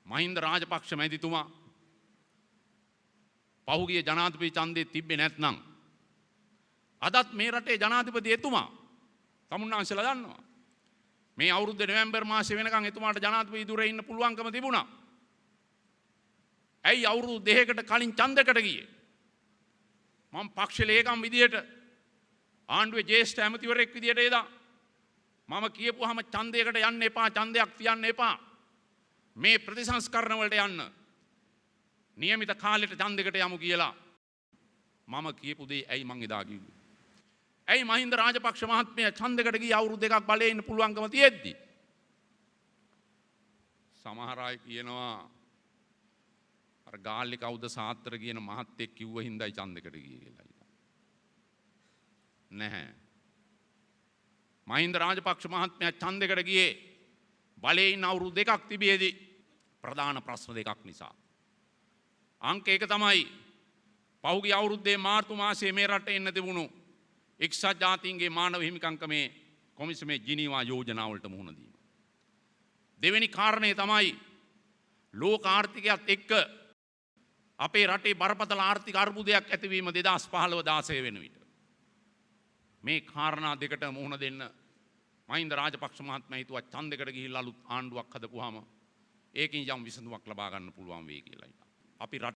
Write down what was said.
මහින්ද රාජපක්ෂ මැතිතුමා පහුගිය ජනාධිපති ඡන්දේ තිබ්බේ නැත්නම් අදත් මේ රටේ ජනාධිපති එතුමා තමුන්නාන්සලා දන්නවා. මේ අවුරුද්ද නොවැම්බර් මාසේ වෙනකන් එතුමාට ජනාධිපති දුරේ ඉන්න පුළුවන්කම තිබුණා. ඇයි අවුරුදු දෙකකට කලින් ඡන්දකට ගියේ? මම පක්ෂ ලේකම් විදියට ආණ්ඩුවේ ජ්‍යෙෂ්ඨ ඇමතිවරයෙක් විදියට එදා මම කියපුවාම ඡන්දයකට යන්න එපා, ඡන්දයක් තියන්න එපා. මේ ප්‍රතිසංස්කරණ වලට යන්න. નિયમિત කාලෙට ඡන්දයකට යමු කියලා මම කියපු දේ ඇයි මං එදා කිව්වේ? ඇයි මහින්ද රාජපක්ෂ මහත්මයා ඡන්දයකට ගිය අවුරුදු දෙකක් බලේ ඉන්න පුළුවන්කම තියෙද්දි සමහර අය කියනවා අර ගාල්ලේ කවුද සාත්‍තර කියන මහත්තයෙක් කිව්ව හින්දායි ඡන්දයකට ගියේ කියලා. නැහැ. මහින්ද රාජපක්ෂ මහත්මයා ඡන්දයකට ගියේ බලේ ඉන්න අවුරුදු දෙකක් තිබියදී ප්‍රධාන ප්‍රශ්න දෙකක් නිසා. අංක එක තමයි පහුගිය අවුරුද්දේ මාර්තු මාසයේ මේ රටේ එන්න තිබුණු එක්සත් ජාතීන්ගේ මානව හිමිකම්කමේ කොමිසමේ ජිනීවා යෝජනා වලට මුහුණ දීම. දෙවෙනි කාරණය තමයි ලෝක ආර්ථිකයත් එක්ක අපේ රටේ බරපතල ආර්ථික අර්බුදයක් ඇතිවීම 2015-16 වෙන විට. මේ කාරණා දෙකට මුහුණ දෙන්න මහින්ද රාජපක්ෂ මහත්මයා හිතුවා ඡන්දයකට ගිහිල්ලා අලුත් ආණ්ඩුවක් හදපුවාම ඒකින් යම් විසඳුමක් ලබා ගන්න පුළුවන් වෙයි කියලා. අපි